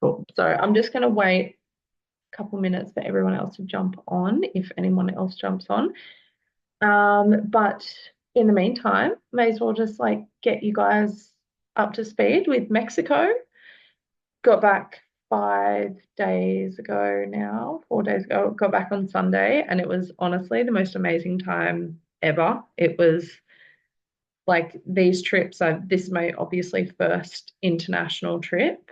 Cool. So I'm just going to wait a couple minutes for everyone else to jump on if anyone else jumps on. But in the meantime, may as well just like get you guys up to speed with Mexico. Got back 5 days ago now, 4 days ago. Got back on Sunday, and it was honestly the most amazing time ever. It was like these trips. This is my obviously first international trip.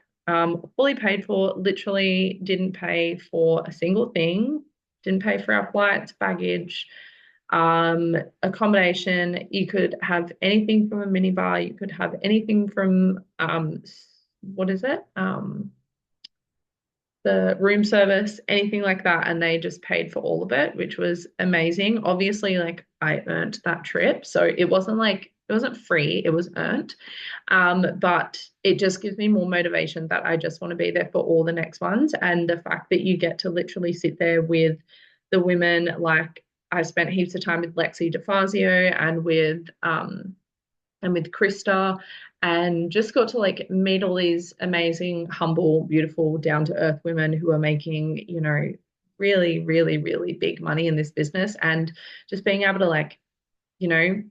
Fully paid for. Literally didn't pay for a single thing. Didn't pay for our flights, baggage, accommodation. You could have anything from a minibar. You could have anything from what is it? The room service, anything like that, and they just paid for all of it, which was amazing. Obviously, like I earned that trip, so it wasn't free, it was earned. But it just gives me more motivation that I just want to be there for all the next ones. And the fact that you get to literally sit there with the women, like I spent heaps of time with Lexi DeFazio and with Krista, and just got to like meet all these amazing, humble, beautiful, down to earth women who are making, really, really, really big money in this business. And just being able to like, you know,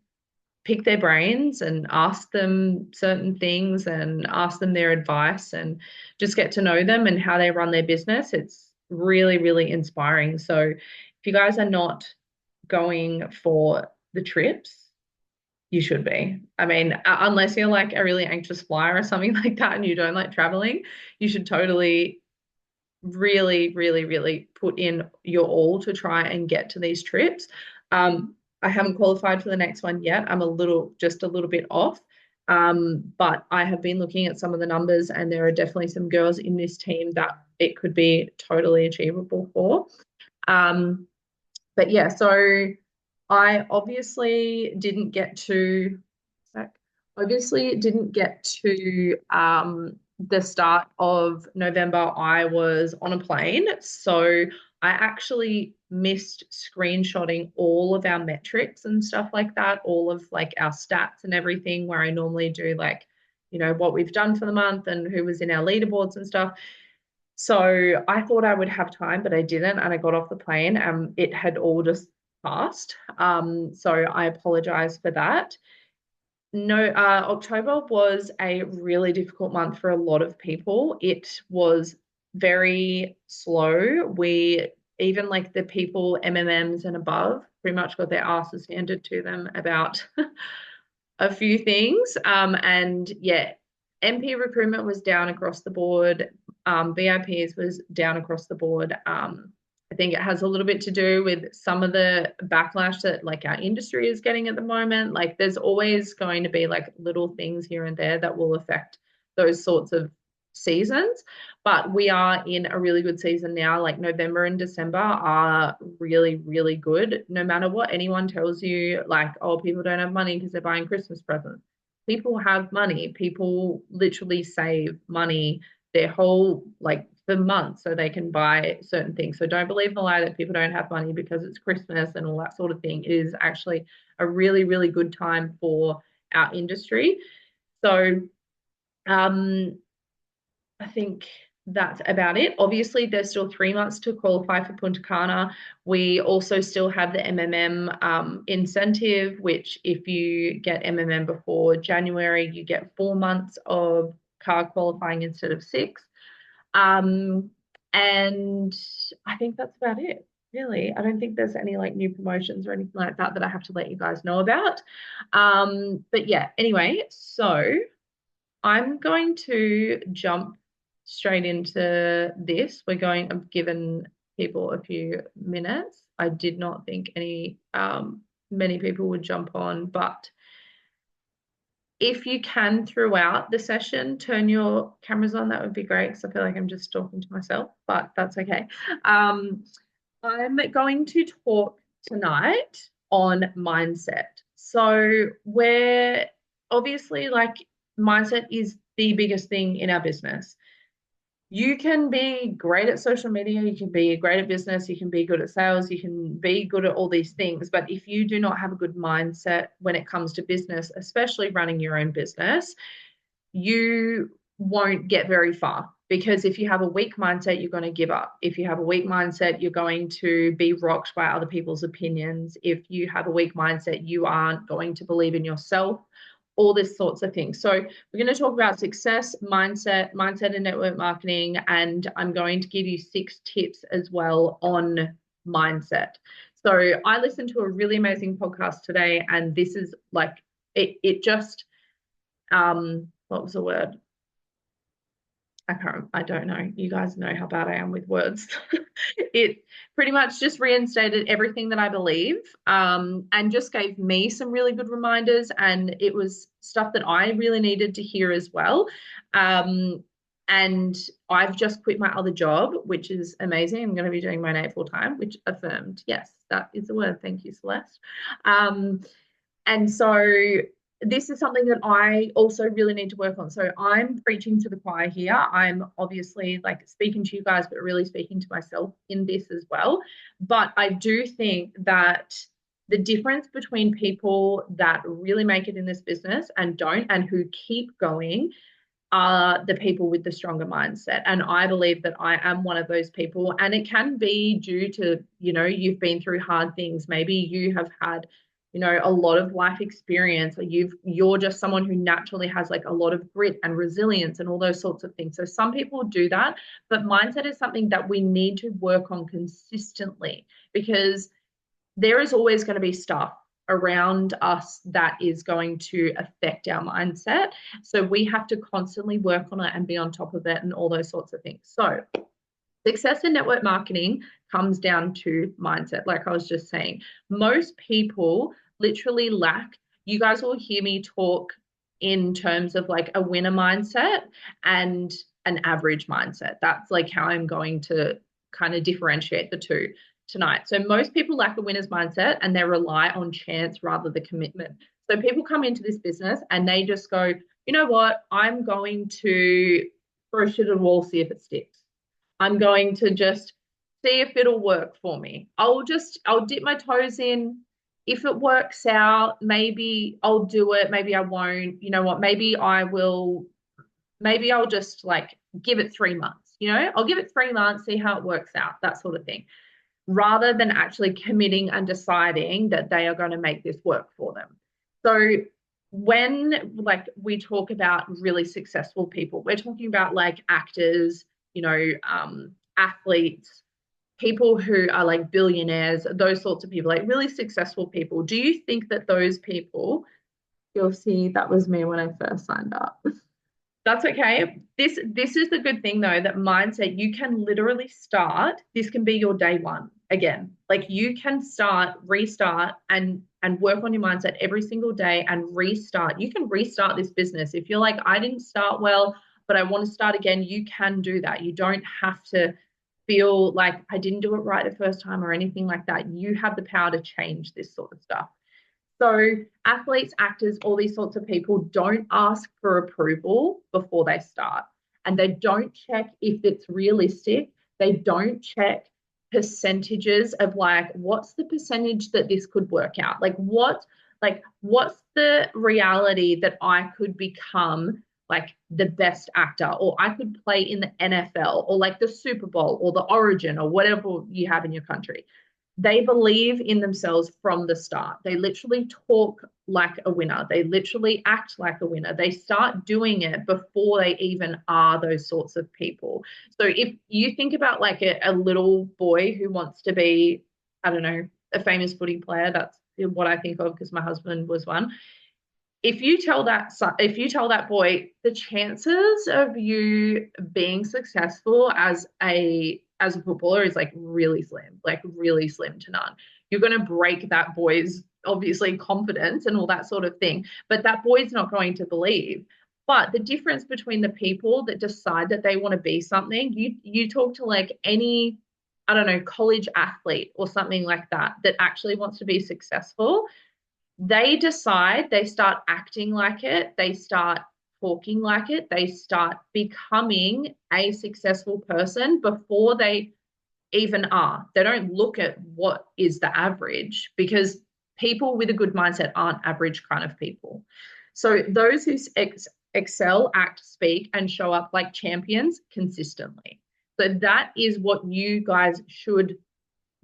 pick their brains and ask them certain things and ask them their advice and just get to know them and how they run their business. It's really, really inspiring. So if you guys are not going for the trips, you should be. I mean, unless you're like a really anxious flyer or something like that and you don't like traveling, you should totally really, really, really put in your all to try and get to these trips. I haven't qualified for the next one yet. I'm just a little bit off. But I have been looking at some of the numbers, and there are definitely some girls in this team that it could be totally achievable for. Um, but yeah, so I obviously didn't get to the start of November. I was on a plane, so I actually missed screenshotting all of our metrics and stuff like that, all of like our stats and everything, where I normally do like, what we've done for the month and who was in our leaderboards and stuff. So I thought I would have time, but I didn't. And I got off the plane and it had all just passed. So I apologize for that. No, October was a really difficult month for a lot of people. It was very slow. Even like the people MMMs and above, pretty much got their asses handed to them about a few things. And yeah, MP recruitment was down across the board. VIPs was down across the board. I think it has a little bit to do with some of the backlash that like our industry is getting at the moment. Like there's always going to be like little things here and there that will affect those sorts of seasons. But we are in a really good season now. Like November and December are really, really good. No matter what anyone tells you, like, oh, people don't have money because they're buying Christmas presents. People have money. People literally save money their whole like for months so they can buy certain things. So don't believe the lie that people don't have money because it's Christmas and all that sort of thing. It is actually a really, really good time for our industry. So I think that's about it. Obviously, there's still 3 months to qualify for Punta Cana. We also still have the MMM incentive, which if you get MMM before January, you get 4 months of car qualifying instead of six. And I think that's about it, really. I don't think there's any like new promotions or anything like that that I have to let you guys know about. But yeah, anyway, so I'm going to jump straight into this. I've given people a few minutes. I did not think many people would jump on, but if you can throughout the session turn your cameras on, that would be great because I feel like I'm just talking to myself, but that's okay. I'm going to talk tonight on mindset. So we're obviously like mindset is the biggest thing in our business. You can be great at social media, you can be great at business, you can be good at sales, you can be good at all these things. But if you do not have a good mindset when it comes to business, especially running your own business, you won't get very far. Because if you have a weak mindset, you're going to give up. If you have a weak mindset, you're going to be rocked by other people's opinions. If you have a weak mindset, you aren't going to believe in yourself, all this sorts of things. So we're going to talk about success, mindset and network marketing, and I'm going to give you 6 tips as well on mindset. So I listened to a really amazing podcast today, and this is like it just what was the word? I don't know. You guys know how bad I am with words. It pretty much just reinstated everything that I believe, and just gave me some really good reminders. And it was stuff that I really needed to hear as well. And I've just quit my other job, which is amazing. I'm going to be doing my 8 full time, which affirmed. Yes, that is the word. Thank you, Celeste. And so this is something that I also really need to work on. So I'm preaching to the choir here. I'm obviously like speaking to you guys, but really speaking to myself in this as well. But I do think that the difference between people that really make it in this business and don't, and who keep going, are the people with the stronger mindset. And I believe that I am one of those people. And it can be due to, you've been through hard things. Maybe you have had a lot of life experience, or you're just someone who naturally has like a lot of grit and resilience and all those sorts of things. So some people do that, but mindset is something that we need to work on consistently, because there is always going to be stuff around us that is going to affect our mindset. So we have to constantly work on it and be on top of it and all those sorts of things. So success in network marketing comes down to mindset. Like I was just saying, most people literally lack, you guys will hear me talk in terms of like a winner mindset and an average mindset. That's like how I'm going to kind of differentiate the two tonight. So most people lack a winner's mindset and they rely on chance rather than commitment. So people come into this business and they just go, you know what, I'm going to throw shit at a wall, see if it sticks. I'm going to just see if it'll work for me. I'll dip my toes in. If it works out, maybe I'll do it. Maybe I won't. You know what? Maybe I will. Maybe I'll just like give it 3 months. I'll give it 3 months, see how it works out, that sort of thing, rather than actually committing and deciding that they are going to make this work for them. So when like we talk about really successful people, we're talking about like actors, athletes, people who are like billionaires, those sorts of people, like really successful people. Do you think that those people, you'll see that was me when I first signed up. That's okay. This is the good thing though, that mindset, you can literally start, this can be your day one again. Like you can restart and work on your mindset every single day and restart. You can restart this business. If you're like, I didn't start well, but I want to start again, you can do that. You don't have to feel like I didn't do it right the first time or anything like that. You have the power to change this sort of stuff. So athletes, actors, all these sorts of people don't ask for approval before they start. And they don't check if it's realistic. They don't check percentages of like, what's the percentage that this could work out? What's the reality that I could become like the best actor, or I could play in the NFL or like the Super Bowl or the Origin or whatever you have in your country. They believe in themselves from the start. They literally talk like a winner. They literally act like a winner. They start doing it before they even are those sorts of people. So if you think about like a little boy who wants to be, I don't know, a famous footy player, that's what I think of because my husband was one. If you tell that boy, the chances of you being successful as a footballer is like really slim to none. You're going to break that boy's obviously confidence and all that sort of thing, but that boy's not going to believe. But the difference between the people that decide that they want to be something, you talk to like any, I don't know, college athlete or something like that actually wants to be successful. They decide, they start acting like it, they start talking like it, they start becoming a successful person before they even are. They don't look at what is the average, because people with a good mindset aren't average kind of people. So those who excel, act, speak, and show up like champions consistently. So that is what you guys should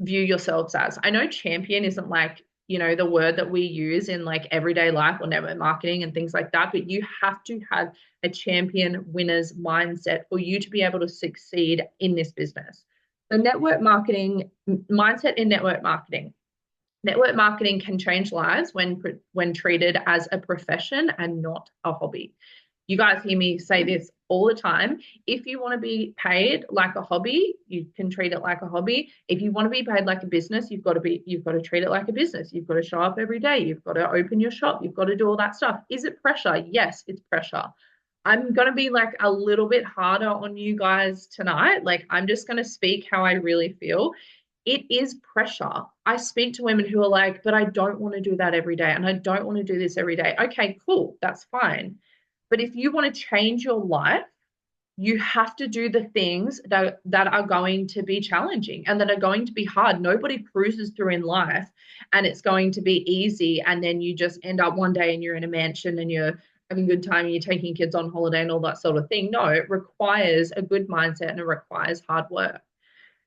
view yourselves as. I know champion isn't like, the word that we use in like everyday life or network marketing and things like that, but you have to have a champion winner's mindset for you to be able to succeed in this business. The network marketing mindset in network marketing. Network marketing can change lives when treated as a profession and not a hobby. You guys hear me say this all the time. If you want to be paid like a hobby, you can treat it like a hobby. If you want to be paid like a business, you've got to treat it like a business. You've got to show up every day. You've got to open your shop. You've got to do all that stuff. Is it pressure? Yes, it's pressure. I'm going to be like a little bit harder on you guys tonight. Like, I'm just going to speak how I really feel. It is pressure. I speak to women who are like, but I don't want to do that every day. And I don't want to do this every day. Okay, cool. That's fine. But if you want to change your life, you have to do the things that are going to be challenging and that are going to be hard. Nobody cruises through in life and it's going to be easy. And then you just end up one day and you're in a mansion and you're having a good time and you're taking kids on holiday and all that sort of thing. No, it requires a good mindset and it requires hard work.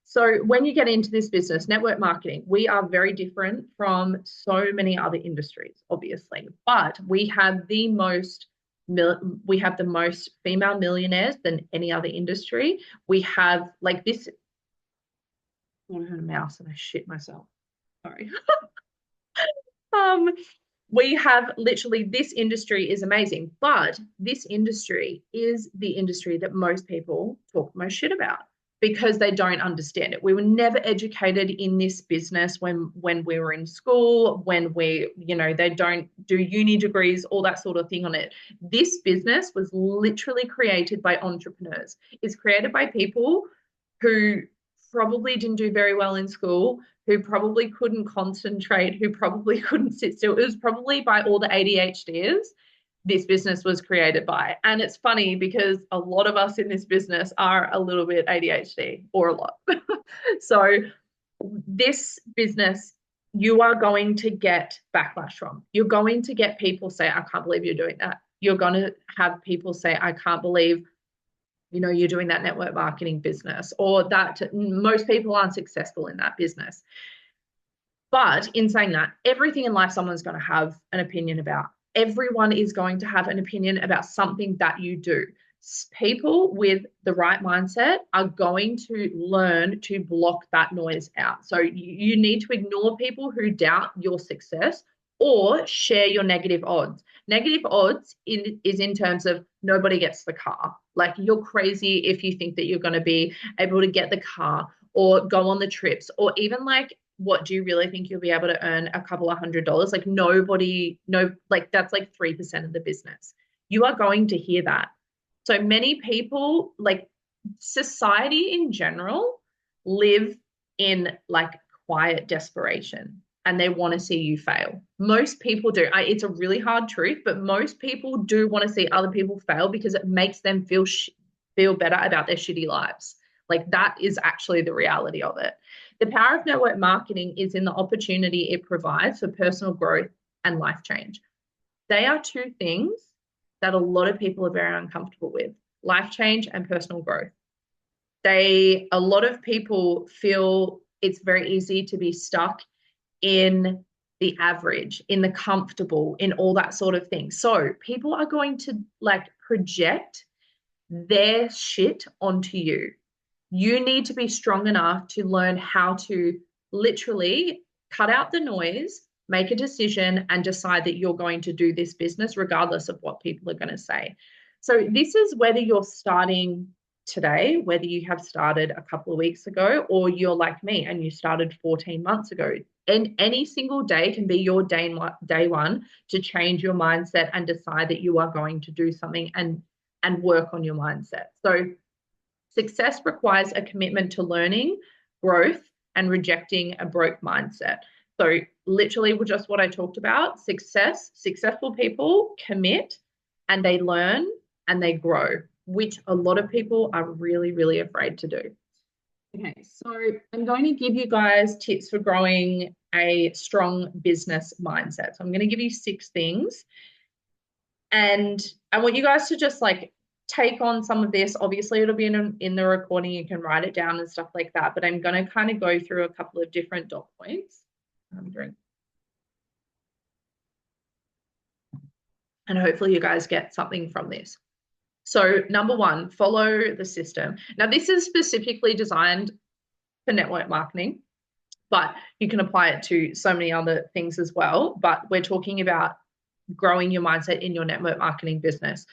So when you get into this business, network marketing, we are very different from so many other industries, obviously, but we have the most female millionaires than any other industry. We have like this. I heard a mouse and I shit myself. Sorry. We have literally, this industry is amazing, but this industry is the industry that most people talk most shit about because they don't understand it. We were never educated in this business when we were in school, when they don't do uni degrees, all that sort of thing on it. This business was literally created by entrepreneurs. It's created by people who probably didn't do very well in school, who probably couldn't concentrate, who probably couldn't sit still. It was probably by all the ADHDers this business was created by. And it's funny because a lot of us in this business are a little bit ADHD or a lot. So this business, you are going to get backlash from. You're going to get people say, I can't believe you're doing that. You're going to have people say, I can't believe you're doing that network marketing business, or that most people aren't successful in that business. But in saying that, everything in life someone's going to have an opinion about. Everyone is going to have an opinion about something that you do. People with the right mindset are going to learn to block that noise out. So you need to ignore people who doubt your success or share your negative odds. Negative odds is in terms of nobody gets the car. Like, you're crazy if you think that you're going to be able to get the car or go on the trips, or even like, what do you really think you'll be able to earn a couple of $100? Like, like that's like 3% of the business. You are going to hear that. So many people, like society in general, live in like quiet desperation and they want to see you fail. Most people do. It's a really hard truth, but most people do want to see other people fail because it makes them feel better about their shitty lives. Like, that is actually the reality of it. The power of network marketing is in the opportunity it provides for personal growth and life change. They are two things that a lot of people are very uncomfortable with: life change and personal growth. A lot of people feel it's very easy to be stuck in the average, in the comfortable, in all that sort of thing. So people are going to like project their shit onto you. You need to be strong enough to learn how to literally cut out the noise, make a decision, and decide that you're going to do this business regardless of what people are going to say. So this is whether you're starting today, whether you have started a couple of weeks ago, or you're like me and you started 14 months ago. And any single day can be your day one to change your mindset and decide that you are going to do something and work on your mindset. So success requires a commitment to learning, growth, and rejecting a broke mindset. So literally just what I talked about: successful people commit and they learn and they grow, which a lot of people are really, really afraid to do. Okay, so I'm going to give you guys tips for growing a strong business mindset. So I'm going to give you 6 things. And I want you guys to just like take on some of this. Obviously, it'll be in the recording. You can write it down and stuff like that. But I'm going to kind of go through a couple of different dot points. Drink. And hopefully you guys get something from this. So number one, follow the system. Now, this is specifically designed for network marketing, but you can apply it to so many other things as well. But we're talking about growing your mindset in your network marketing business.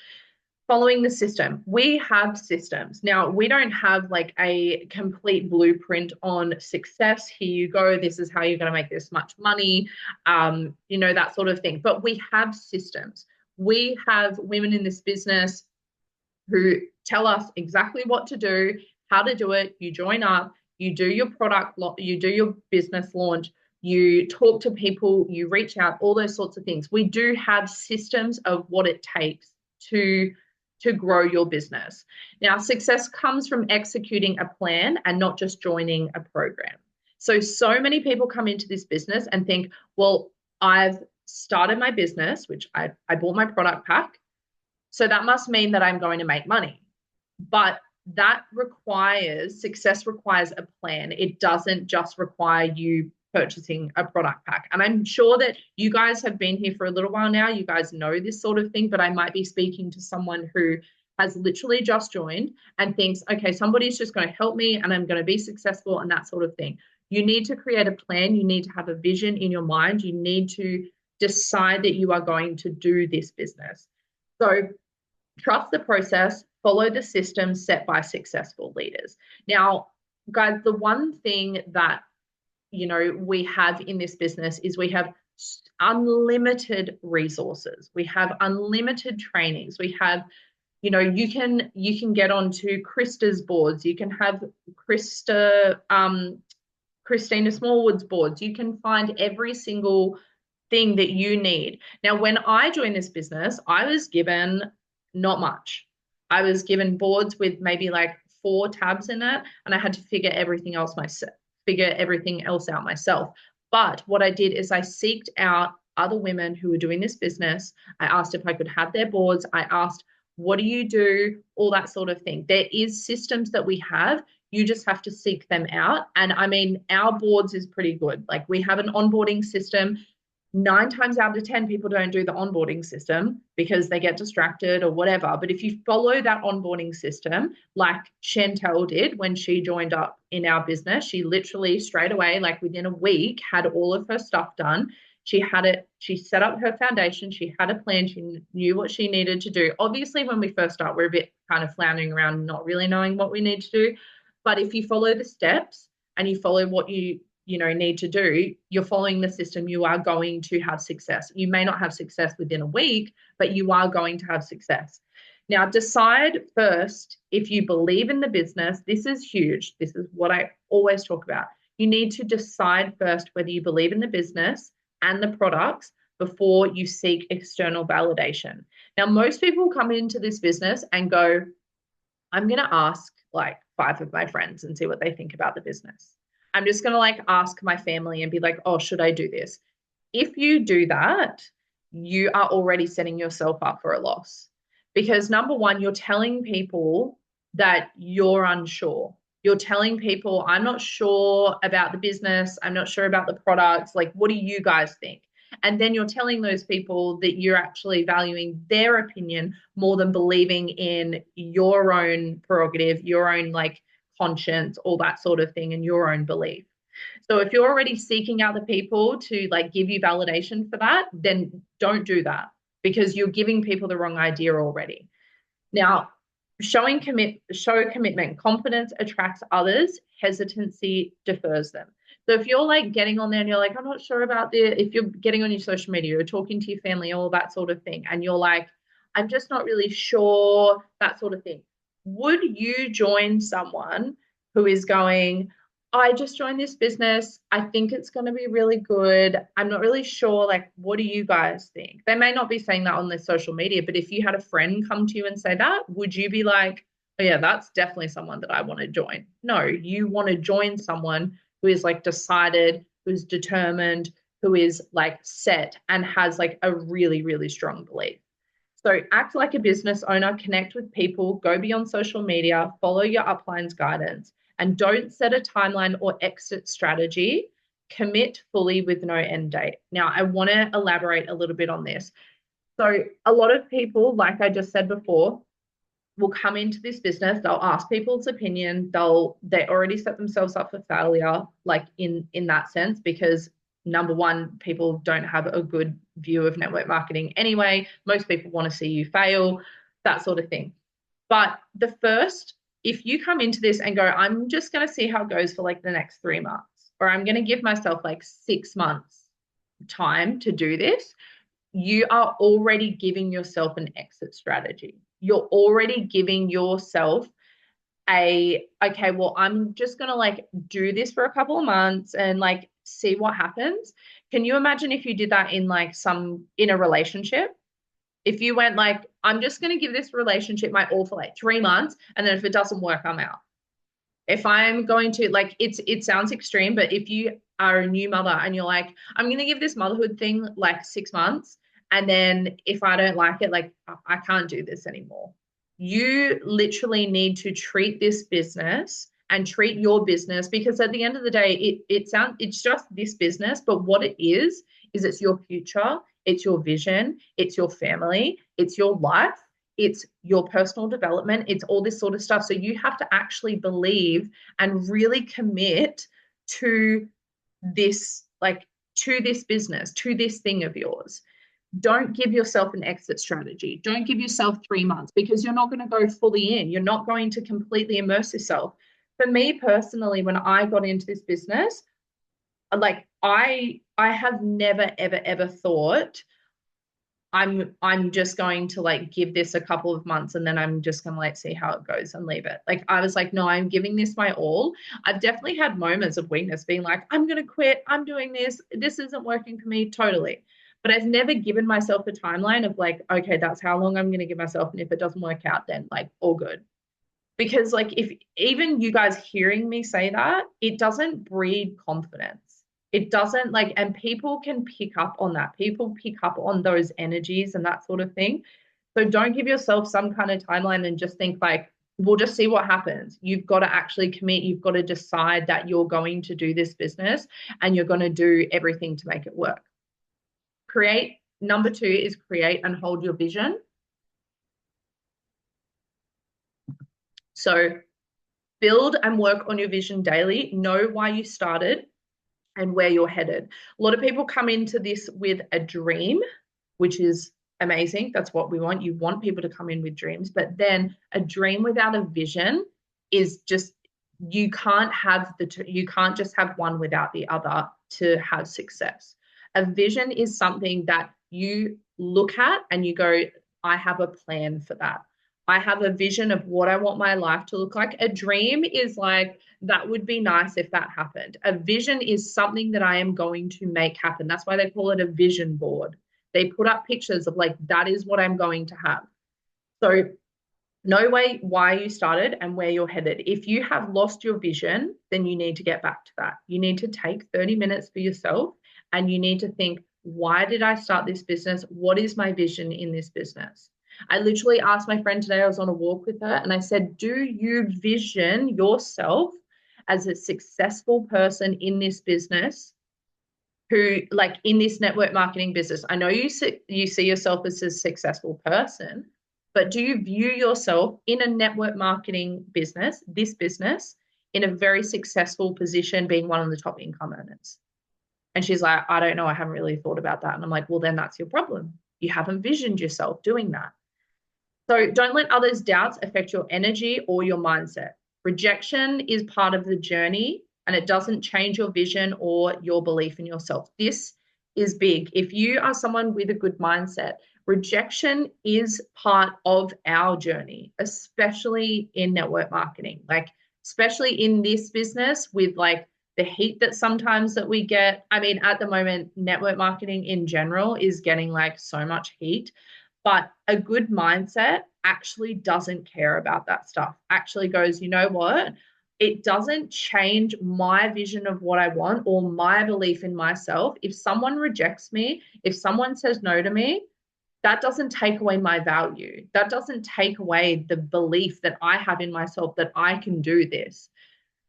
Following the system. We have systems. Now, we don't have like a complete blueprint on success. Here you go. This is how you're going to make this much money, that sort of thing. But we have systems. We have women in this business who tell us exactly what to do, how to do it. You join up, you do your product, you do your business launch, you talk to people, you reach out, all those sorts of things. We do have systems of what it takes to grow your business. Now, success comes from executing a plan and not just joining a program. So many people come into this business and think, well, I've started my business, which I bought my product pack. So that must mean that I'm going to make money. But success requires a plan. It doesn't just require you purchasing a product pack. And I'm sure that you guys have been here for a little while now. You guys know this sort of thing, but I might be speaking to someone who has literally just joined and thinks, okay, somebody's just going to help me and I'm going to be successful and that sort of thing. You need to create a plan. You need to have a vision in your mind. You need to decide that you are going to do this business. So trust the process, follow the system set by successful leaders. Now, guys, the one thing that we have in this business is we have unlimited resources. We have unlimited trainings. We have, you can get onto Krista's boards. You can have Christina Smallwood's boards. You can find every single thing that you need. Now, when I joined this business, I was given not much. I was given boards with maybe like 4 tabs in it, and I had to figure everything else out myself. But what I did is I seeked out other women who were doing this business. I asked if I could have their boards. I asked, what do you do? All that sort of thing. There is systems that we have. You just have to seek them out. And I mean, our boards is pretty good. Like we have an onboarding system. 9 times out of 10, people don't do the onboarding system because they get distracted or whatever. But if you follow that onboarding system, like Chantel did when she joined up in our business, she literally straight away, like within a week, had all of her stuff done. She set up her foundation. She had a plan. She knew what she needed to do. Obviously, when we first start, we're a bit kind of floundering around, not really knowing what we need to do. But if you follow the steps and you follow what you need to do, you're following the system, you are going to have success. You may not have success within a week, but you are going to have success. Now, decide first if you believe in the business. This is huge. This is what I always talk about. You need to decide first whether you believe in the business and the products before you seek external validation. Now, most people come into this business and go, I'm going to ask like 5 of my friends and see what they think about the business. I'm just going to like ask my family and be like, oh, should I do this? If you do that, you are already setting yourself up for a loss. Because number one, you're telling people that you're unsure. You're telling people, I'm not sure about the business. I'm not sure about the products. Like, what do you guys think? And then you're telling those people that you're actually valuing their opinion more than believing in your own prerogative, your own like conscience, all that sort of thing, and your own belief. So if you're already seeking other people to like give you validation for that, then don't do that because you're giving people the wrong idea already. Now, show commitment. Confidence attracts others. Hesitancy defers them. So if you're like getting on there and you're like, I'm not sure about this, if you're getting on your social media, you're talking to your family, all that sort of thing, and you're like, I'm just not really sure, that sort of thing. Would you join someone who is going, I just joined this business. I think it's going to be really good. I'm not really sure. Like, what do you guys think? They may not be saying that on their social media, but if you had a friend come to you and say that, would you be like, oh, yeah, that's definitely someone that I want to join? No, you want to join someone who is like decided, who's determined, who is like set and has like a really, really strong belief. So act like a business owner, connect with people, go beyond social media, follow your upline's guidance, and don't set a timeline or exit strategy. Commit fully with no end date. Now, I want to elaborate a little bit on this. So a lot of people, like I just said before, will come into this business, they'll ask people's opinion, they already set themselves up for failure, like in that sense, because number one, people don't have a good view of network marketing anyway. Most people want to see you fail, that sort of thing. But the first, if you come into this and go, I'm just going to see how it goes for like the next 3 months, or I'm going to give myself like 6 months time to do this, you are already giving yourself an exit strategy. You're already giving yourself okay, well, I'm just going to like do this for a couple of months and like see what happens. Can you imagine if you did that in a relationship? If you went like, I'm just going to give this relationship my all for like 3 months, and then if it doesn't work, I'm out. If I'm going to like, it sounds extreme, but if you are a new mother and you're like, I'm going to give this motherhood thing like 6 months, and then if I don't like it, like I can't do this anymore. You literally need to treat this business and treat your business, because at the end of the day, it's just this business, but what it is it's your future, it's your vision, it's your family, it's your life, it's your personal development, it's all this sort of stuff. So you have to actually believe and really commit to this, like to this business, to this thing of yours. Don't give yourself an exit strategy. Don't give yourself 3 months, because you're not going to go fully in. You're not going to completely immerse yourself. For me personally, when I got into this business, like I have never ever ever thought I'm just going to like give this a couple of months and then I'm just going to like see how it goes and leave it. Like I was like, no, I'm giving this my all. I've definitely had moments of weakness being like, I'm going to quit. I'm doing this. This isn't working for me. Totally. But I've never given myself a timeline of like, okay, that's how long I'm going to give myself. And if it doesn't work out, then like all good. Because like if even you guys hearing me say that, it doesn't breed confidence. It doesn't like, and people can pick up on that. People pick up on those energies and that sort of thing. So don't give yourself some kind of timeline and just think like, we'll just see what happens. You've got to actually commit. You've got to decide that you're going to do this business and you're going to do everything to make it work. Number two is create and hold your vision. So build and work on your vision daily. Know why you started and where you're headed. A lot of people come into this with a dream, which is amazing. That's what we want. You want people to come in with dreams, but then a dream without a vision is just, you can't just have one without the other to have success. A vision is something that you look at and you go, I have a plan for that. I have a vision of what I want my life to look like. A dream is like, that would be nice if that happened. A vision is something that I am going to make happen. That's why they call it a vision board. They put up pictures of like, that is what I'm going to have. So know why you started and where you're headed. If you have lost your vision, then you need to get back to that. You need to take 30 minutes for yourself and you need to think, why did I start this business? What is my vision in this business? I literally asked my friend today, I was on a walk with her, and I said, do you vision yourself as a successful person in this business, who like in this network marketing business? I know you see yourself as a successful person, but do you view yourself in a network marketing business, this business, in a very successful position, being one of the top income earners? And she's like, I don't know. I haven't really thought about that. And I'm like, well, then that's your problem. You haven't visioned yourself doing that. So don't let others' doubts affect your energy or your mindset. Rejection is part of the journey and it doesn't change your vision or your belief in yourself. This is big. If you are someone with a good mindset, rejection is part of our journey, especially in network marketing, like especially in this business with like the heat that sometimes that we get. I mean, at the moment, network marketing in general is getting like so much heat. But a good mindset actually doesn't care about that stuff, actually goes, you know what? It doesn't change my vision of what I want or my belief in myself. If someone rejects me, if someone says no to me, that doesn't take away my value. That doesn't take away the belief that I have in myself that I can do this.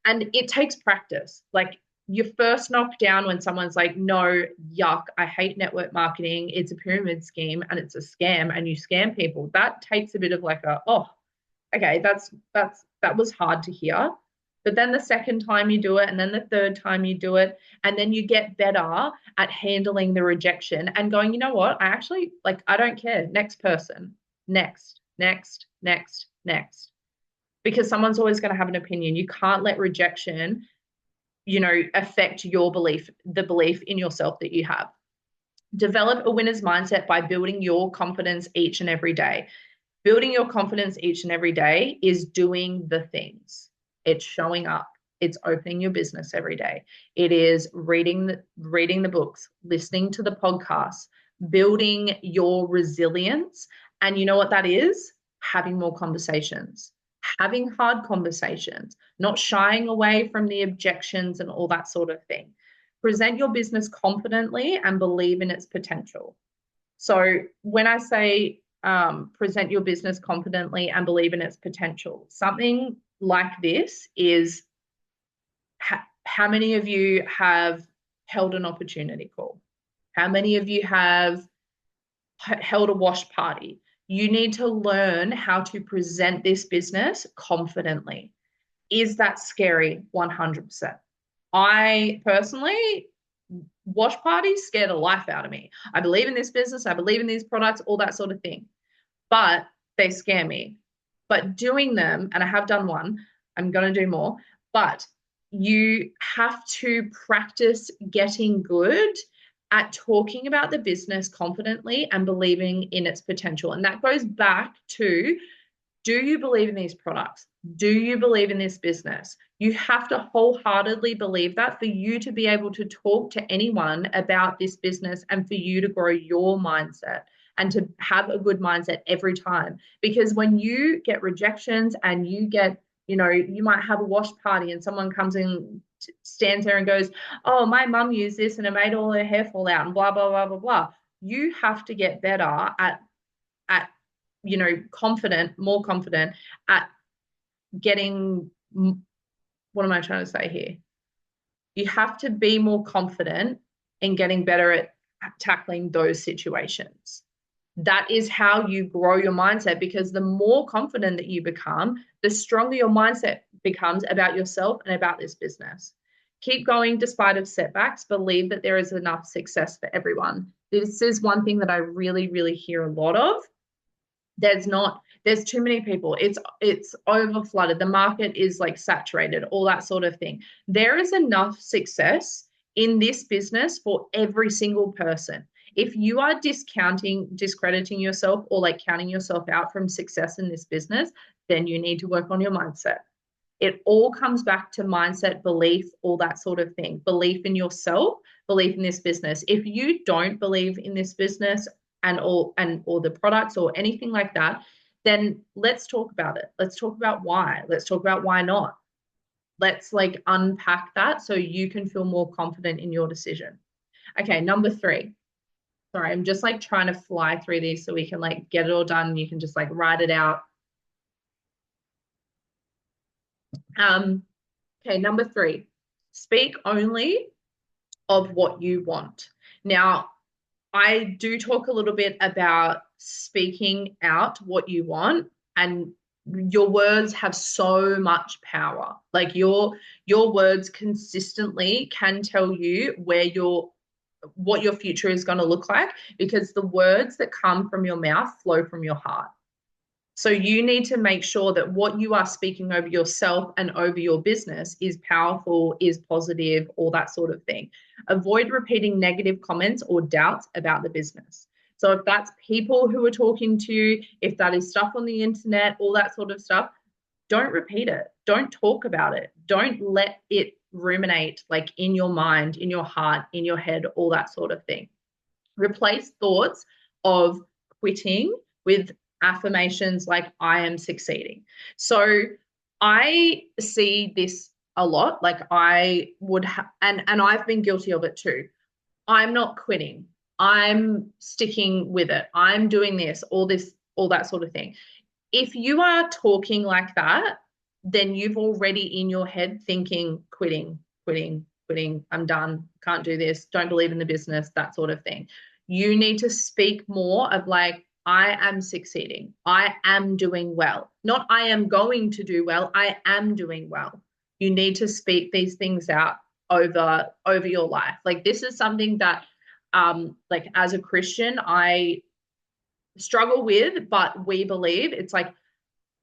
And it takes practice. Like, you're first knocked down when someone's like, no, yuck, I hate network marketing. It's a pyramid scheme and it's a scam and you scam people. That takes a bit of like a, oh, okay, that was hard to hear. But then the second time you do it, and then the third time you do it, and then you get better at handling the rejection and going, you know what? I actually, like, I don't care. Next person, next, next, next, next. Because someone's always going to have an opinion. You can't let rejection, affect your belief, the belief in yourself that you have. Develop a winner's mindset by building your confidence each and every day. Building your confidence each and every day is doing the things. It's showing up. It's opening your business every day. It is reading the books, listening to the podcasts, building your resilience. And you know what that is? Having more conversations, having hard conversations, not shying away from the objections and all that sort of thing. Present your business confidently and believe in its potential. So when I say present your business confidently and believe in its potential, something like this is how many of you have held an opportunity call? How many of you have held a wash party? You need to learn how to present this business confidently. Is that scary? 100%. I personally, wash parties scare the life out of me. I believe in this business. I believe in these products, all that sort of thing. But they scare me. But doing them, and I have done one, I'm going to do more, but you have to practice getting good at talking about the business confidently and believing in its potential. And that goes back to, do you believe in these products? Do you believe in this business? You have to wholeheartedly believe that for you to be able to talk to anyone about this business and for you to grow your mindset and to have a good mindset every time. Because when you get rejections and you get, you might have a wash party and someone comes in, stands there and goes, oh, my mum used this and it made all her hair fall out and blah, blah, blah, blah, blah. You have to get better at more confident at getting, what am I trying to say here? You have to be more confident in getting better at tackling those situations. That is how you grow your mindset, because the more confident that you become, the stronger your mindset becomes about yourself and about this business. Keep going despite of setbacks. Believe that there is enough success for everyone. This is one thing that I really, really hear a lot of. There's too many people. It's over flooded. The market is like saturated, all that sort of thing. There is enough success in this business for every single person. If you are discrediting yourself or like counting yourself out from success in this business, then you need to work on your mindset. It all comes back to mindset, belief, all that sort of thing. Belief in yourself, belief in this business. If you don't believe in this business or the products or anything like that, then let's talk about it. Let's talk about why. Let's talk about why not. Let's like unpack that so you can feel more confident in your decision. Okay, number 3. Sorry, I'm just like trying to fly through these so we can like get it all done and you can just like write it out. Okay, number 3, speak only of what you want. Now, I do talk a little bit about speaking out what you want, and your words have so much power. Like your words consistently can tell you what your future is going to look like, because the words that come from your mouth flow from your heart. So you need to make sure that what you are speaking over yourself and over your business is powerful, is positive, all that sort of thing. Avoid repeating negative comments or doubts about the business. So if that's people who are talking to you, if that is stuff on the internet, all that sort of stuff, don't repeat it. Don't talk about it. Don't let it ruminate like in your mind, in your heart, in your head, all that sort of thing. Replace thoughts of quitting with affirmations like I am succeeding. So I see this a lot. Like I would and I've been guilty of it too. I'm not quitting. I'm sticking with it. I'm doing this, all that sort of thing. If you are talking like that, then you've already in your head thinking quitting, quitting, quitting, I'm done, can't do this, don't believe in the business, that sort of thing. You need to speak more of like, I am succeeding. I am doing well. Not I am going to do well. I am doing well. You need to speak these things out over your life. Like this is something that like as a Christian, I struggle with, but we believe it's like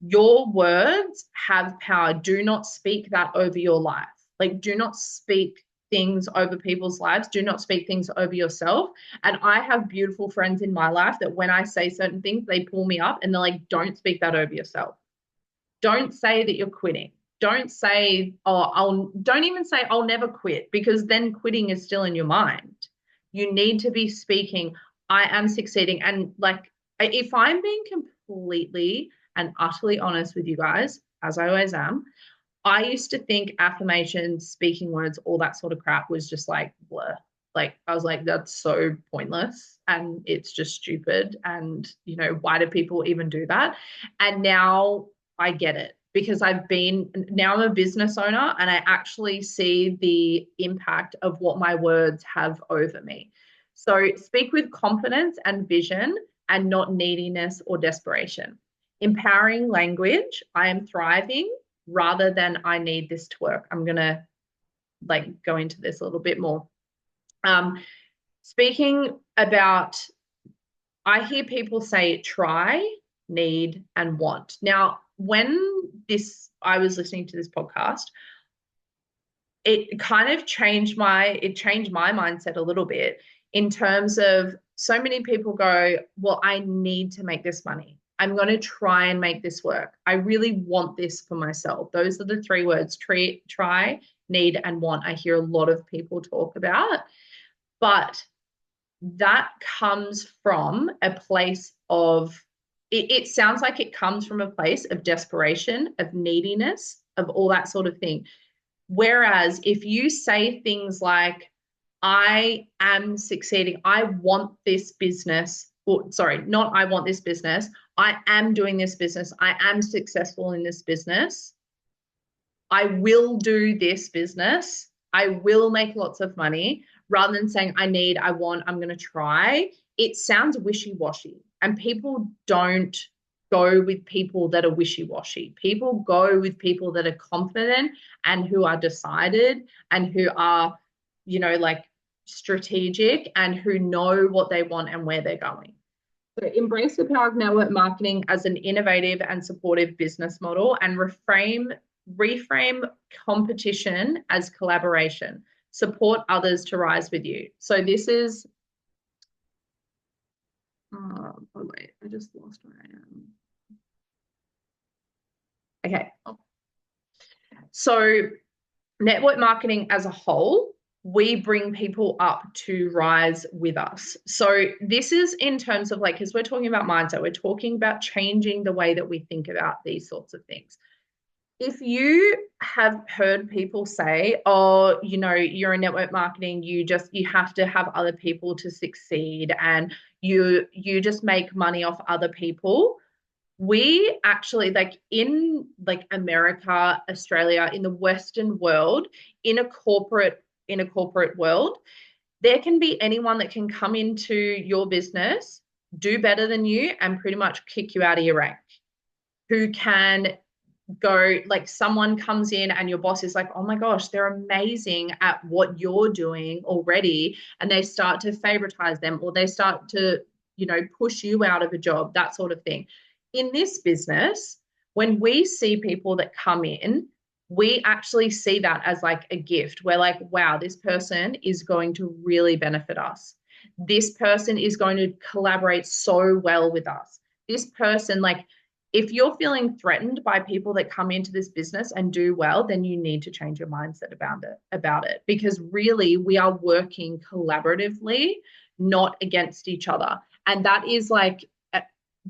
your words have power. Do not speak that over your life. Like, do not speak things over people's lives. Do not speak things over yourself. And I have beautiful friends in my life that when I say certain things, they pull me up and they're like, don't speak that over yourself. Don't say that you're quitting. Don't say, don't even say, I'll never quit, because then quitting is still in your mind. You need to be speaking, I am succeeding. And like, if I'm being completely and utterly honest with you guys, as I always am, I used to think affirmations, speaking words, all that sort of crap was just like blur. Like, I was like, that's so pointless and it's just stupid. And, why do people even do that? And now I get it because now I'm a business owner and I actually see the impact of what my words have over me. So speak with confidence and vision and not neediness or desperation. Empowering language, I am thriving rather than I need this to work. I'm going to like go into this a little bit more. Speaking about, I hear people say try, need, and want. Now, when I was listening to this podcast, it kind of changed my mindset a little bit in terms of so many people go, well, I need to make this money. I'm going to try and make this work. I really want this for myself. Those are the three words: try, need, and want. I hear a lot of people talk about, but that comes from a place of, it sounds like it comes from a place of desperation, of neediness, of all that sort of thing. Whereas if you say things like, I am succeeding, I want this business, or sorry, not I want this business, I am doing this business, I am successful in this business, I will do this business, I will make lots of money, rather than saying I need, I want, I'm going to try, it sounds wishy-washy. And people don't go with people that are wishy-washy. People go with people that are confident and who are decided and who are, like strategic and who know what they want and where they're going. So embrace the power of network marketing as an innovative and supportive business model, and reframe competition as collaboration. Support others to rise with you. So this is, oh wait, I just lost where I am. Okay. So network marketing as a whole, we bring people up to rise with us. So this is in terms of like, because we're talking about mindset, we're talking about changing the way that we think about these sorts of things. If you have heard people say, oh, you're in network marketing, you have to have other people to succeed and you just make money off other people. We actually, like in like America, Australia, in the Western world, in a corporate world, there can be anyone that can come into your business, do better than you, and pretty much kick you out of your rank. Who can go, like someone comes in and your boss is like, oh my gosh, they're amazing at what you're doing already, and they start to favoritize them, or they start to push you out of a job, that sort of thing. In this business, when we see people that come in, we actually see that as like a gift. We're like, wow, this person is going to really benefit us. This person is going to collaborate so well with us. This person, like, if you're feeling threatened by people that come into this business and do well, then you need to change your mindset about it, because really we are working collaboratively, not against each other. And that is like,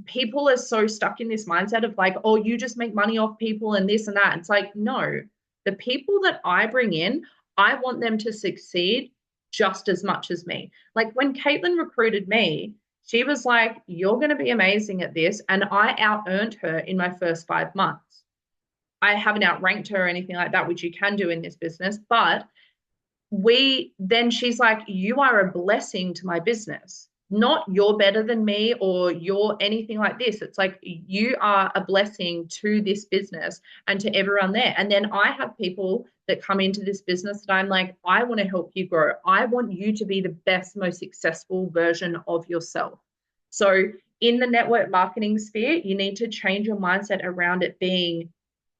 people are so stuck in this mindset of like, oh, you just make money off people and this and that. It's like, no, the people that I bring in, I want them to succeed just as much as me. Like when Caitlin recruited me, she was like, "You're going to be amazing at this." And I out earned her in my first 5 months. I haven't outranked her or anything like that, which you can do in this business. But she's like, "You are a blessing to my business. Not you're better than me or you're anything like this. It's like you are a blessing to this business and to everyone there." And then I have people that come into this business that I'm like, "I want to help you grow. I want you to be the best, most successful version of yourself." So in the network marketing sphere, you need to change your mindset around it being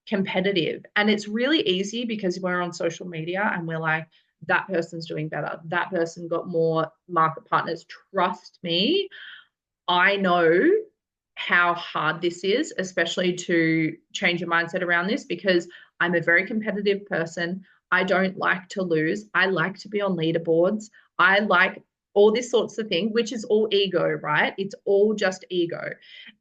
competitive. And it's really easy because we're on social media and we're like, that person's doing better. That person got more market partners. Trust me, I know how hard this is, especially to change your mindset around this because I'm a very competitive person. I don't like to lose. I like to be on leaderboards. I like all this sorts of thing, which is all ego, right? It's all just ego.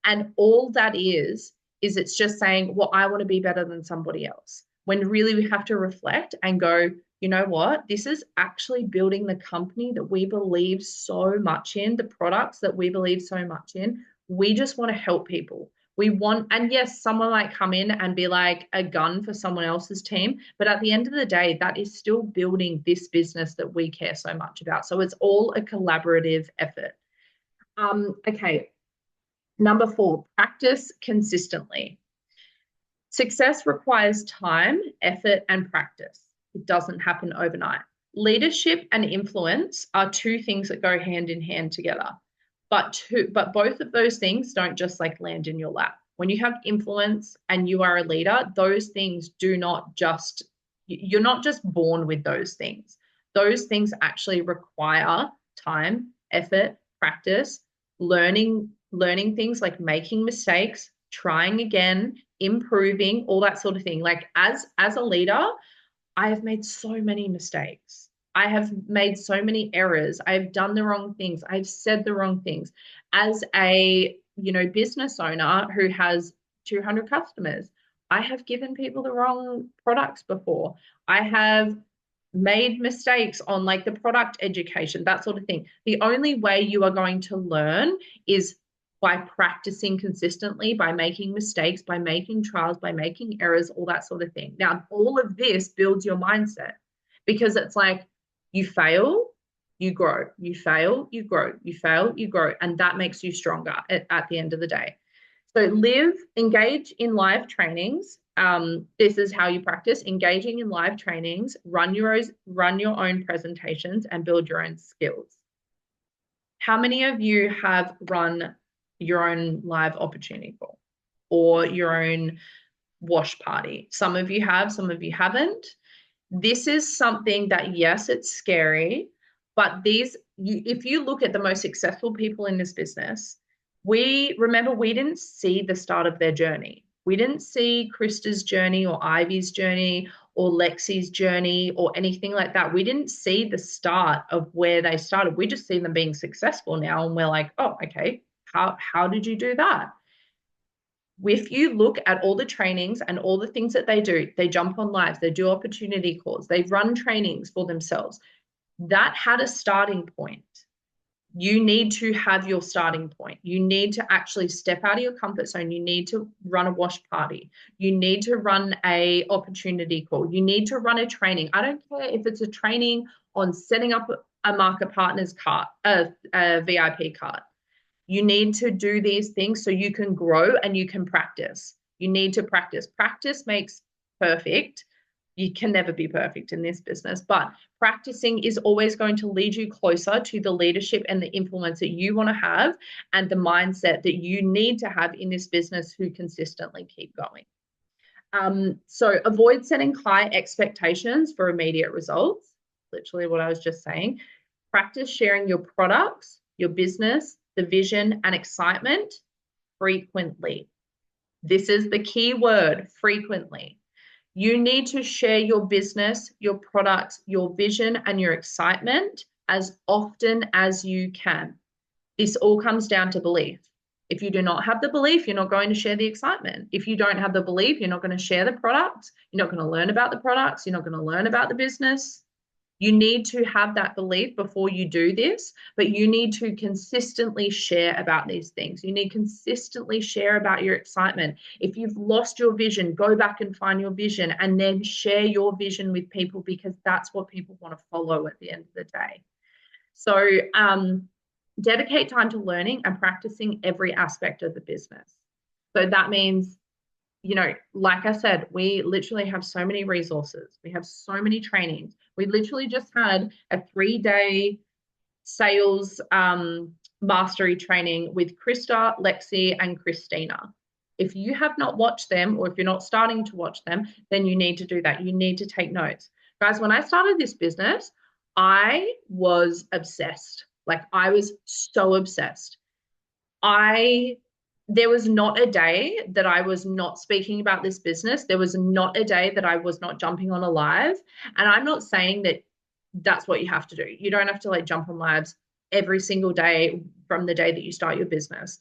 And all that is it's just saying, well, I want to be better than somebody else. When really we have to reflect and go, you know what? This is actually building the company that we believe so much in, the products that we believe so much in. We just want to help people. We want, and yes, someone might come in and be like a gun for someone else's team, but at the end of the day, that is still building this business that we care so much about. So it's all a collaborative effort. Okay, number 4, practice consistently. Success requires time, effort, and practice. It doesn't happen overnight. Leadership and influence are two things that go hand in hand together. But both of those things don't just like land in your lap. When you have influence and you are a leader, those things do not just, you're not just born with those things. Those things actually require time, effort, practice, learning things like making mistakes, trying again, improving, all that sort of thing. Like as a leader, I have made so many mistakes. I have made so many errors. I've done the wrong things. I've said the wrong things. As a, business owner who has 200 customers, I have given people the wrong products before. I have made mistakes on like the product education, that sort of thing. The only way you are going to learn is by practicing consistently, by making mistakes, by making trials, by making errors, all that sort of thing. Now, all of this builds your mindset because it's like you fail, you grow, you fail, you grow, you fail, you grow, and that makes you stronger at the end of the day. So engage in live trainings. This is how you practice engaging in live trainings, run your own presentations and build your own skills. How many of you have run your own live opportunity call or your own wash party? Some of you have, some of you haven't. This is something that, yes, it's scary, but if you look at the most successful people in this business, we didn't see the start of their journey. We didn't see Krista's journey or Ivy's journey or Lexi's journey or anything like that. We didn't see the start of where they started. We just see them being successful now. And we're like, oh, okay, how did you do that? If you look at all the trainings and all the things that they jump on lives, they do opportunity calls, they run trainings for themselves. That had a starting point. You need to have your starting point. You need to actually step out of your comfort zone. You need to run a wash party. You need to run a opportunity call. You need to run a training. I don't care if it's a training on setting up a market partner's cart, a VIP cart. You need to do these things so you can grow and you can practice. You need to practice. Practice makes perfect. You can never be perfect in this business, but practicing is always going to lead you closer to the leadership and the influence that you want to have and the mindset that you need to have in this business who consistently keep going. So avoid setting high expectations for immediate results. Literally what I was just saying. Practice sharing your products, your business, the vision and excitement frequently. This is the key word, frequently. You need to share your business, your products, your vision, and your excitement as often as you can. This all comes down to belief. If you do not have the belief, you're not going to share the excitement. If you don't have the belief, you're not going to share the products. You're not going to learn about the products. You're not going to learn about the business. You need to have that belief before you do this, but you need to consistently share about these things. You need consistently share about your excitement. If you've lost your vision, go back and find your vision and then share your vision with people, because that's what people want to follow at the end of the day. So dedicate time to learning and practicing every aspect of the business. So that means, you know, like I said, we literally have so many resources. We have so many trainings. We literally just had a 3-day sales mastery training with Krista, Lexi, and Christina. If you have not watched them, or if you're not starting to watch them, then you need to do that. You need to take notes. Guys, when I started this business, I was obsessed. Like, I was so obsessed. There was not a day that I was not speaking about this business. There was not a day that I was not jumping on a live. And I'm not saying that that's what you have to do. You don't have to like jump on lives every single day from the day that you start your business,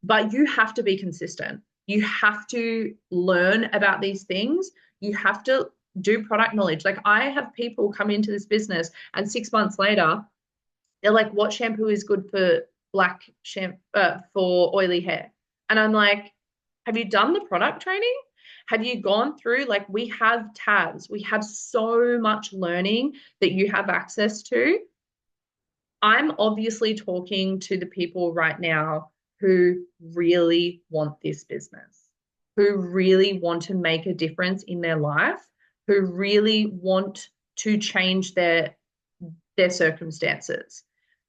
but you have to be consistent. You have to learn about these things. You have to do product knowledge. Like, I have people come into this business and 6 months later, they're like, what shampoo is good for black shampoo, for oily hair? And I'm like, have you done the product training? Have you gone through, like, we have tabs, we have so much learning that you have access to. I'm obviously talking to the people right now who really want this business, who really want to make a difference in their life, who really want to change their circumstances.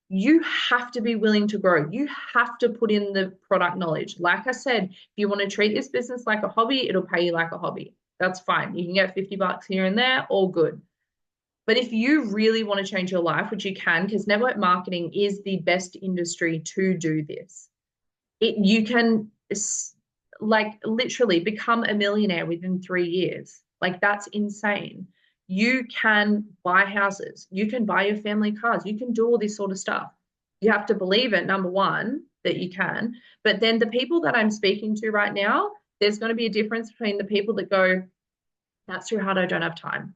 You have to be willing to grow. You have to put in the product knowledge. Like I said, if you want to treat this business like a hobby, it'll pay you like a hobby. That's fine. You can get $50 here and there, all good. But if you really want to change your life, which you can, because network marketing is the best industry to do this, you can like literally become a millionaire within 3 years. Like, that's insane. You can buy houses, you can buy your family cars, you can do all this sort of stuff. You have to believe it, number one, that you can. But then the people that I'm speaking to right now, there's going to be a difference between the people that go, that's too hard, I don't have time.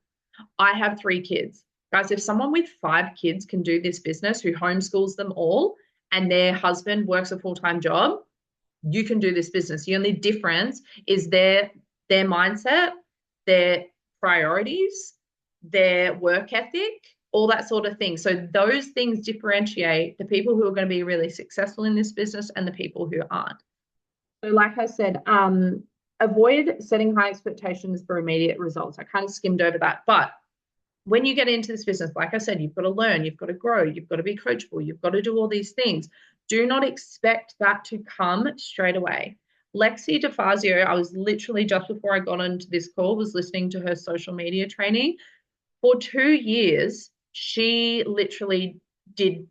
I have 3 kids. Guys, if someone with 5 kids can do this business, who homeschools them all, and their husband works a full-time job, you can do this business. The only difference is their mindset, their priorities, their work ethic, all that sort of thing. So those things differentiate the people who are going to be really successful in this business and the people who aren't. So like I said, avoid setting high expectations for immediate results. I kind of skimmed over that. But when you get into this business, like I said, you've got to learn, you've got to grow, you've got to be coachable, you've got to do all these things. Do not expect that to come straight away. Lexi DeFazio, I was literally, just before I got into this call, was listening to her social media training. For 2 years, she literally did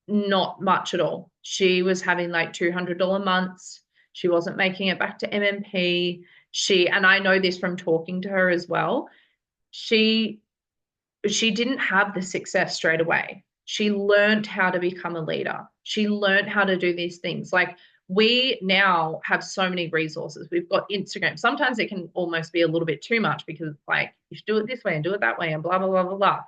not much at all. She was having like $200 months. She wasn't making it back to MMP. And I know this from talking to her as well, she didn't have the success straight away. She learned how to become a leader. She learned how to do these things. Like, we now have so many resources. We've got Instagram. Sometimes it can almost be a little bit too much, because like, you should do it this way and do it that way and blah, blah, blah, blah, blah.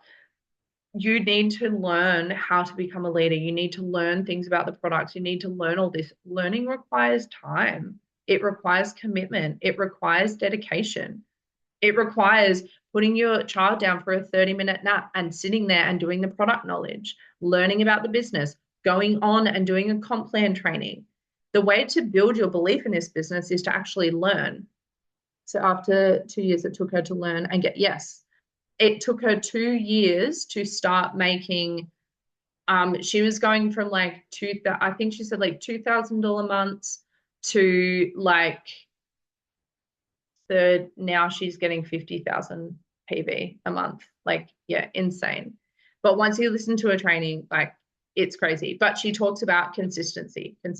You need to learn how to become a leader. You need to learn things about the products. You need to learn all this. Learning requires time. It requires commitment. It requires dedication. It requires putting your child down for a 30-minute nap and sitting there and doing the product knowledge, learning about the business, going on and doing a comp plan training. The way to build your belief in this business is to actually learn. So after 2 years, it took her to learn and get, yes, it took her 2 years to start making, she was going from like I think she said like $2,000 months to like, now she's getting 50,000 PV a month. Like, yeah, insane. But once you listen to her training, like, it's crazy. But she talks about consistency. Like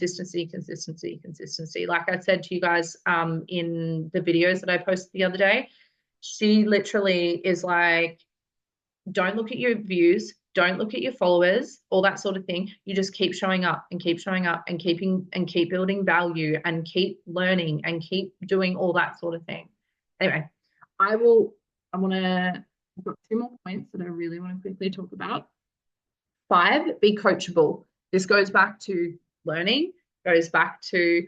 I said to you guys in the videos that I posted the other day, she literally is like, don't look at your views, don't look at your followers, all that sort of thing. You just keep showing up and keep showing up and keep building value and keep learning and keep doing all that sort of thing. Anyway, I want to I've got two more points that I really want to quickly talk about. 5, be coachable. This goes back to learning, goes back to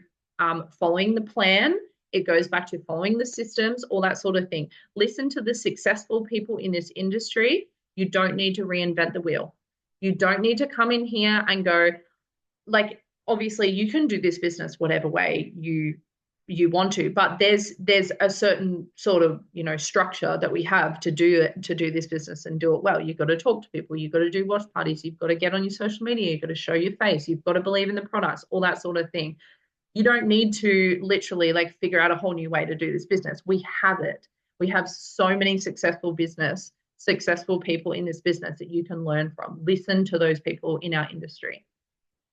following the plan. It goes back to following the systems, all that sort of thing. Listen to the successful people in this industry. You don't need to reinvent the wheel. You don't need to come in here and go, like, obviously you can do this business whatever way you want to, but there's a certain sort of, structure that we have to do this business and do it well. You've got to talk to people, you've got to do watch parties, you've got to get on your social media, you've got to show your face, you've got to believe in the products, all that sort of thing. You don't need to literally like figure out a whole new way to do this business. We have it. We have so many successful people in this business that you can learn from. Listen to those people in our industry.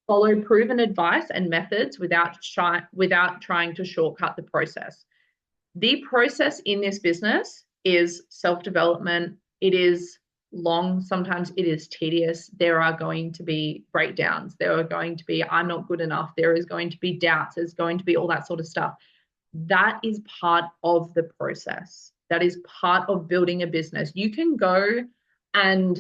Follow proven advice and methods without trying to shortcut the process. The process in this business is self-development. It is long. Sometimes it is tedious. There are going to be breakdowns. There are going to be, I'm not good enough. There is going to be doubts. There's going to be all that sort of stuff. That is part of the process. That is part of building a business. You can go and,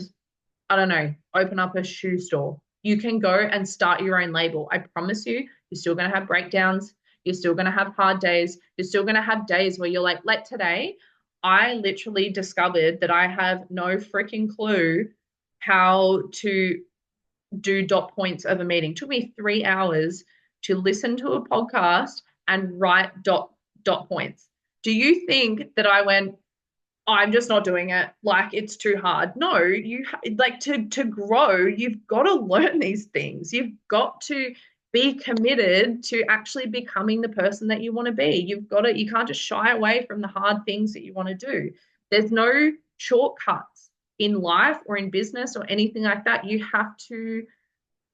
I don't know, open up a shoe store. You can go and start your own label. I promise you, you're still going to have breakdowns. You're still going to have hard days. You're still going to have days where you're like today, I literally discovered that I have no freaking clue how to do dot points of a meeting. It took me 3 hours to listen to a podcast and write dot points. Do you think that I went, I'm just not doing it, like it's too hard? No, you like to grow, you've got to learn these things. You've got to be committed to actually becoming the person that you want to be. You can't just shy away from the hard things that you want to do. There's no shortcuts in life or in business or anything like that. You have to,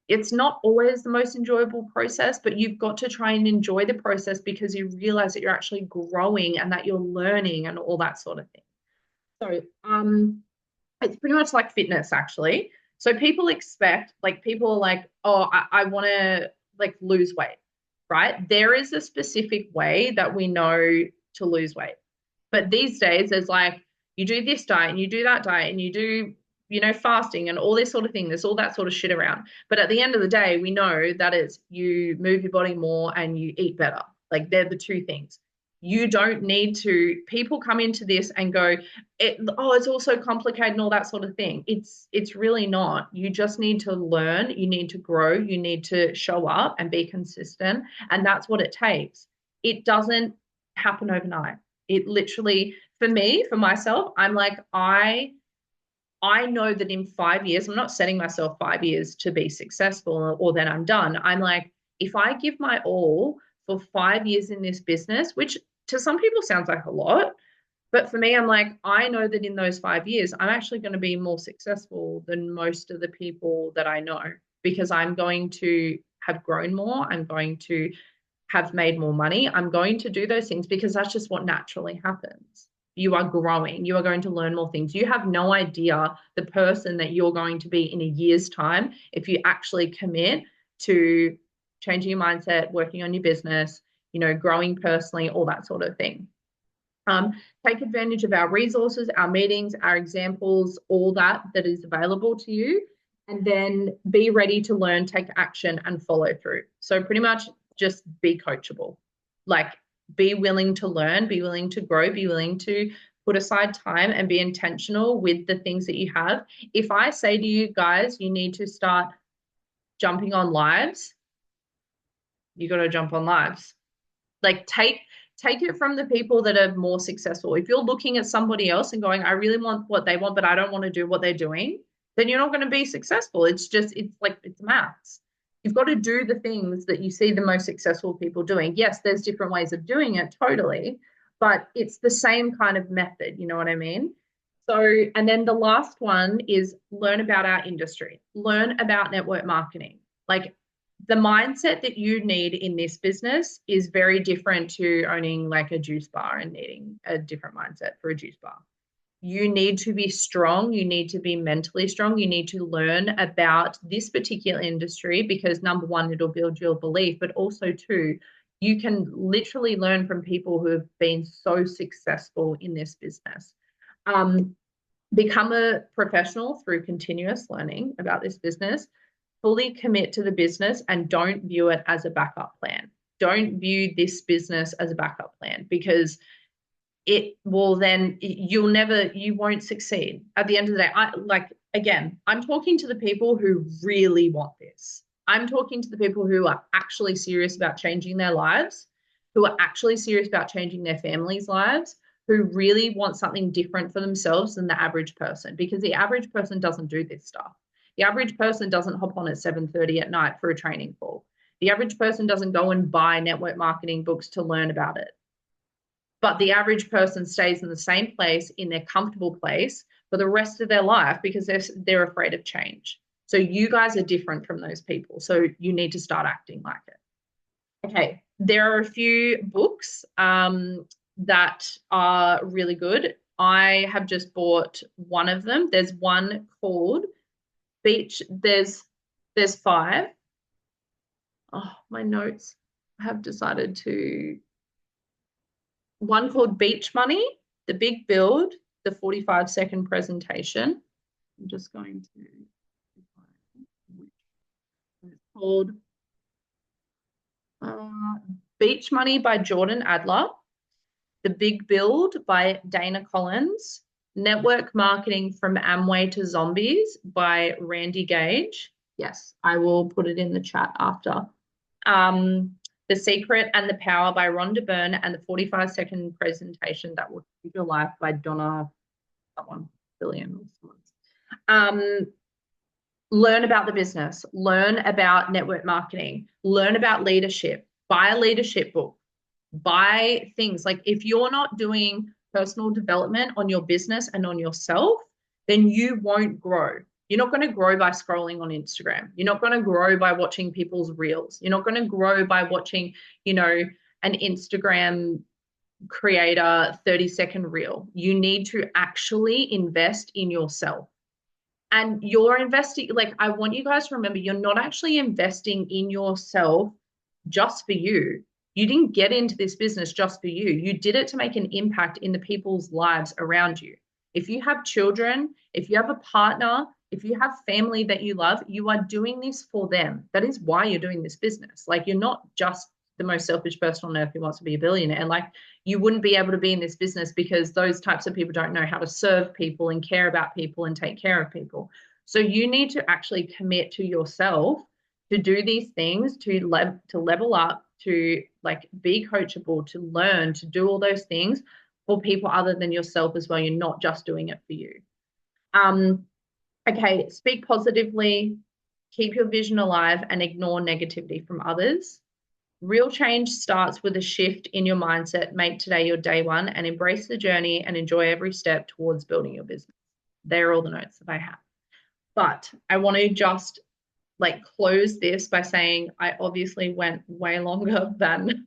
it's not always the most enjoyable process, but you've got to try and enjoy the process because you realize that you're actually growing and that you're learning and all that sort of thing. So it's pretty much like fitness, actually. So people expect, like, people are like, oh, I want to like lose weight, right? There is a specific way that we know to lose weight. But these days, there's like, you do this diet and you do that diet and you do, fasting and all this sort of thing. There's all that sort of shit around. But at the end of the day, we know that it's you move your body more and you eat better. Like, they're the two things. You don't need to, people come into this and go, it's all so complicated and all that sort of thing. It's really not. You just need to learn, you need to grow, you need to show up and be consistent. And that's what it takes. It doesn't happen overnight. It literally, for me, for myself, I'm like, I know that in 5 years, I'm not setting myself 5 years to be successful or then I'm done. I'm like, if I give my all for 5 years in this business, which to some people sounds like a lot, but for me, I'm like, I know that in those 5 years, I'm actually going to be more successful than most of the people that I know because I'm going to have grown more. I'm going to have made more money. I'm going to do those things because that's just what naturally happens. You are growing. You are going to learn more things. You have no idea the person that you're going to be in a year's time if you actually commit to changing your mindset, working on your business, growing personally, all that sort of thing. Take advantage of our resources, our meetings, our examples, all that is available to you, and then be ready to learn, take action, and follow through. So pretty much just be coachable. Like, be willing to learn, be willing to grow, be willing to put aside time and be intentional with the things that you have. If I say to you guys, you need to start jumping on lives, you got to jump on lives. Like, take it from the people that are more successful. If you're looking at somebody else and going, I really want what they want, but I don't want to do what they're doing, then you're not going to be successful. It's maths. You've got to do the things that you see the most successful people doing. Yes, there's different ways of doing it, totally, but it's the same kind of method. You know what I mean? So, and then the last one is learn about our industry, learn about network marketing. Like, the mindset that you need in this business is very different to owning like a juice bar and needing a different mindset for a juice bar. You need to be strong. You need to be mentally strong. You need to learn about this particular industry because, number one, it'll build your belief, but also, two, you can literally learn from people who have been so successful in this business. Become a professional through continuous learning about this business. Fully commit to the business and don't view it as a backup plan. Don't view this business as a backup plan, because it will then, you won't succeed. At the end of the day, again, I'm talking to the people who really want this. I'm talking to the people who are actually serious about changing their lives, who are actually serious about changing their families' lives, who really want something different for themselves than the average person, because the average person doesn't do this stuff. The average person doesn't hop on at 7:30 at night for a training call. The average person doesn't go and buy network marketing books to learn about it. But the average person stays in the same place, in their comfortable place, for the rest of their life, because they're afraid of change. So you guys are different from those people. So you need to start acting like it. Okay, there are a few books that are really good. I have just bought one of them. There's one called Beach. There's 5. Oh, my notes have decided to. One called Beach Money, The Big Build, the 45-second presentation. I'm just going to. It's called Beach Money by Jordan Adler, The Big Build by Dana Collins, Network Marketing from Amway to Zombies by Randy Gage. Yes, I will put it in the chat after. The Secret and the Power by Rhonda Byrne, and the 45-second presentation that will change your life by Donna Billion. Learn about the business, learn about network marketing, learn about leadership, buy a leadership book, buy things. Like, if you're not doing personal development on your business and on yourself, then you won't grow. You're not going to grow by scrolling on Instagram. You're not going to grow by watching people's reels. You're not going to grow by watching, an Instagram creator 30-second reel. You need to actually invest in yourself. And you're investing, I want you guys to remember, you're not actually investing in yourself just for you. You didn't get into this business just for you. You did it to make an impact in the people's lives around you. If you have children, if you have a partner, if you have family that you love, you are doing this for them. That is why you're doing this business. You're not just the most selfish person on earth who wants to be a billionaire. You wouldn't be able to be in this business because those types of people don't know how to serve people and care about people and take care of people. So you need to actually commit to yourself to do these things, to level up, to be coachable, to learn, to do all those things for people other than yourself as well. You're not just doing it for you. Okay, speak positively, keep your vision alive, and ignore negativity from others. Real change starts with a shift in your mindset. Make today your day one and embrace the journey and enjoy every step towards building your business. They're all the notes that I have. But I want to just close this by saying I obviously went way longer than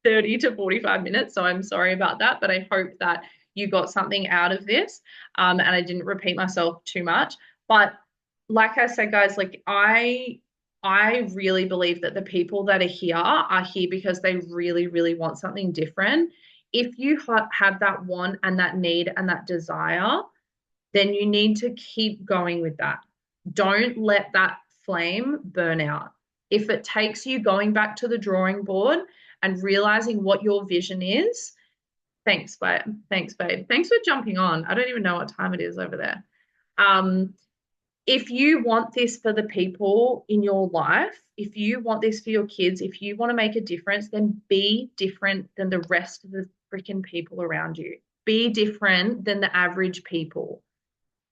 30 to 45 minutes. So I'm sorry about that, but I hope that you got something out of this and I didn't repeat myself too much. But like I said, guys, I really believe that the people that are here because they really, really want something different. If you have that want and that need and that desire, then you need to keep going with that. Don't let that flame burn out. If it takes you going back to the drawing board and realizing what your vision is, thanks, babe. Thanks, babe. Thanks for jumping on. I don't even know what time it is over there. If you want this for the people in your life, if you want this for your kids, if you want to make a difference, then be different than the rest of the freaking people around you. Be different than the average people.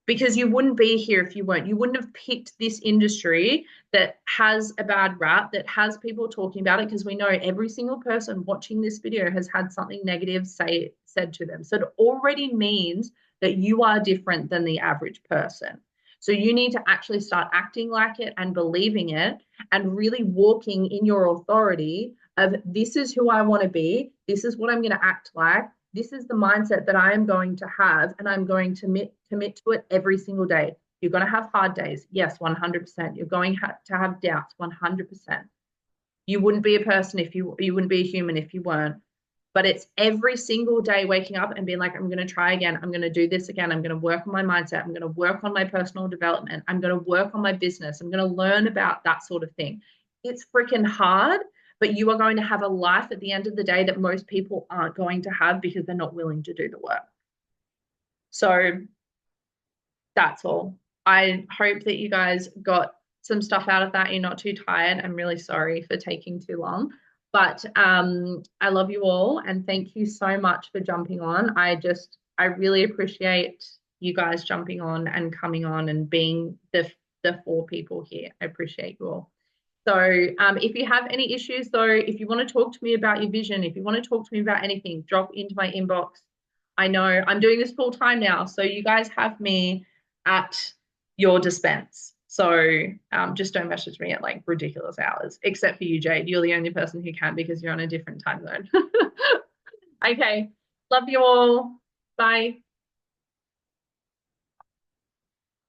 Because you wouldn't be here if you weren't. You wouldn't have picked this industry that has a bad rap, that has people talking about it, because we know every single person watching this video has had something negative said to them. So it already means that you are different than the average person. So you need to actually start acting like it and believing it and really walking in your authority of, this is who I want to be. This is what I'm going to act like. This is the mindset that I am going to have, and I'm going to commit to it every single day. You're going to have hard days. Yes, 100%. You're going to have doubts, 100%. You wouldn't be a person if you wouldn't be a human if you weren't. But it's every single day waking up and being like, I'm going to try again. I'm going to do this again. I'm going to work on my mindset. I'm going to work on my personal development. I'm going to work on my business. I'm going to learn about that sort of thing. It's freaking hard, but you are going to have a life at the end of the day that most people aren't going to have because they're not willing to do the work. So that's all. I hope that you guys got some stuff out of that. You're not too tired. I'm really sorry for taking too long. But I love you all and thank you so much for jumping on. I really appreciate you guys jumping on and coming on and being the four people here. I appreciate you all. So if you have any issues though, if you want to talk to me about your vision, if you want to talk to me about anything, drop into my inbox. I know I'm doing this full time now, so you guys have me at your dispense. So just don't message me at like ridiculous hours, except for you, Jade. You're the only person who can because you're on a different time zone. Okay. Love you all. Bye.